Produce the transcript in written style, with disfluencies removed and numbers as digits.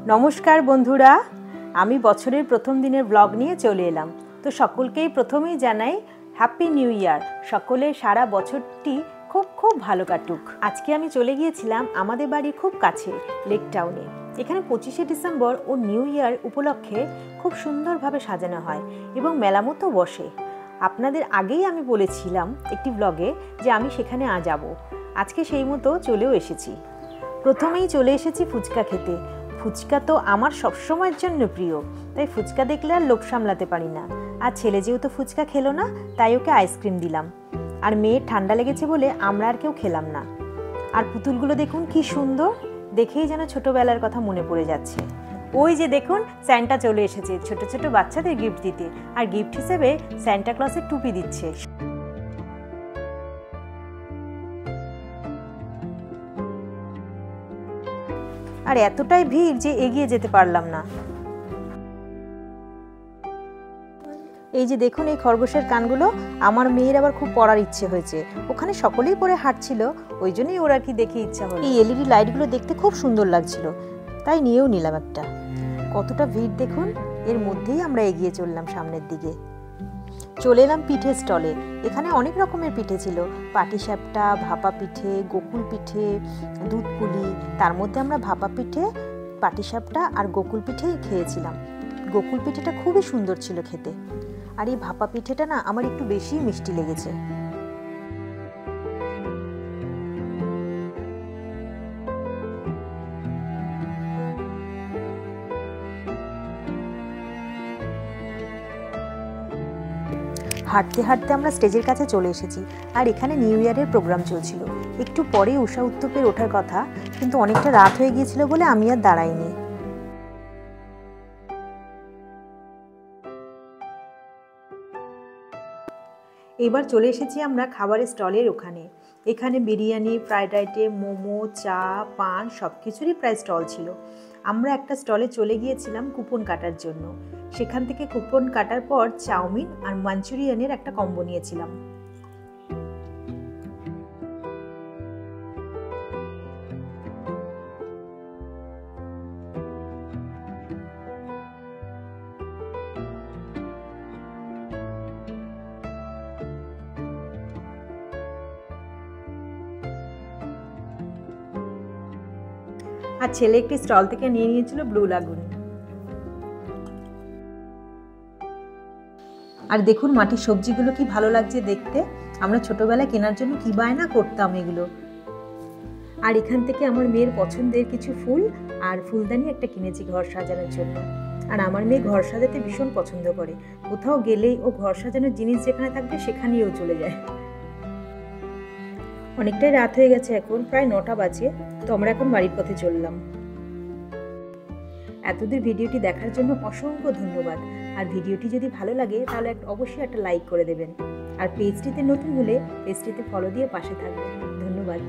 নমস্কার বন্ধুরা, আমি বছরের প্রথম দিনের ব্লগ নিয়ে চলে এলাম। তো সকলকেই প্রথমেই জানাই হ্যাপি নিউ ইয়ার। সকলের সারা বছরটি খুব খুব ভালো কাটুক। আজকে আমি চলে গিয়েছিলাম আমাদের বাড়ির খুব কাছে লেক টাউনে। এখানে 25শে ডিসেম্বর ও নিউ ইয়ার উপলক্ষে খুব সুন্দরভাবে সাজানো হয় এবং মেলা মতো বসে। আপনাদের আগেই আমি বলেছিলাম একটি ব্লগে যে আমি সেখানে যাব। আজকে সেই মতো চলেও এসেছি। প্রথমেই চলে এসেছি ফুচকা খেতে। ফুচকা তো আমার সবসময়ের জন্য প্রিয়, তাই ফুচকা দেখলে আর লোভ সামলাতে পারি না। আর ছেলে যেহেতু ফুচকা খেলো না, তাই ওকে আইসক্রিম দিলাম। আর মেয়ের ঠান্ডা লেগেছে বলে আমরা আর কেউ খেলাম না। আর পুতুলগুলো দেখুন কি সুন্দর, দেখেই যেন ছোটবেলার কথা মনে পড়ে যাচ্ছে। ওই যে দেখুন স্যান্টা চলে এসেছে ছোট ছোট বাচ্চাদের গিফট দিতে, আর গিফট হিসেবে স্যান্টা ক্লসের টুপি দিচ্ছে। আর এতটাই ভিড় যে এগিয়ে যেতে পারলাম না। এই যে দেখুন এই খরগোশের কানগুলো, আমার মেয়ের আবার খুব পরার ইচ্ছে হয়েছে। ওখানে সকলেই পরে হাঁটছিল, ওই জন্যই ওরা কি দেখে ইচ্ছা হলো। এই এলইডি লাইটগুলো দেখতে খুব সুন্দর লাগছিল, তাই নিয়েও নিলাম একটা। কতটা ভিড় দেখুন, এর মধ্যেই আমরা এগিয়ে চললাম সামনের দিকে। চলে এলাম পিঠে স্টলে। এখানে অনেক রকমের পিঠে ছিল, পাটিসাপটা, ভাপা পিঠে, গোকুল পিঠে, দুধ পুলি। তার মধ্যে আমরা ভাপা পিঠে, পাটিসাপটা আর গোকুল পিঠেই খেয়েছিলাম। গোকুল পিঠেটা খুবই সুন্দর ছিল খেতে, আর এই ভাপা পিঠেটা না আমার একটু বেশি মিষ্টি লেগেছে। হাঁটতে হাঁটতে আমরা স্টেজের কাছে চলে এসেছি, আর এখানে নিউ ইয়ারের প্রোগ্রাম চলছিল। একটু পরে উষা উত্তপের ওঠার কথা, কিন্তু অনেকটা রাত হয়ে গিয়েছিল বলে আমি আর দাঁড়াইনি। এবার চলে এসেছি আমরা খাবারের স্টলের ওখানে। এখানে বিরিয়ানি, ফ্রাইড আইটেম, মোমো, চা, পান সব কিছুরই প্রায় স্টল ছিল। আমরা একটা স্টলে চলে গিয়েছিলাম কুপন কাটার জন্য। সেখান থেকে কুপন কাটার পর চাউমিন আর মাঞ্চুরিয়ানের একটা কম্বো নিয়েছিলাম। আর ছেলে একটি স্টল থেকে নিয়ে নিয়েছিল ব্লু লাগুন। আর দেখুন মাটির সবজিগুলো কি ভালো লাগছে দেখতে। আমরা ছোটবেলায় কেনার জন্য কি বায়না করতাম এগুলো। আর এখান থেকে আমার মেয়ের পছন্দের কিছু ফুল আর ফুলদানি একটা কিনেছি ঘর সাজানোর জন্য। আর আমার মেয়ে ঘর সাজাতে ভীষণ পছন্দ করে। কোথাও গেলেই ও ঘর সাজানোর জিনিস যেখানে থাকবে সেখানেই ও চলে যায়। অনেকটাই রাত হয়ে গেছে, এখন প্রায় 9টা বাজে। তো আমরা এখন বাড়ির পথে চললাম। এতদূর ভিডিওটি দেখার জন্য অসংখ্য ধন্যবাদ। আর ভিডিওটি যদি ভালো লাগে তাহলে অবশ্যই একটা লাইক করে দেবেন। আর পেজটিতে নতুন হলে পেজটিতে ফলো দিয়ে পাশে থাকবেন। ধন্যবাদ।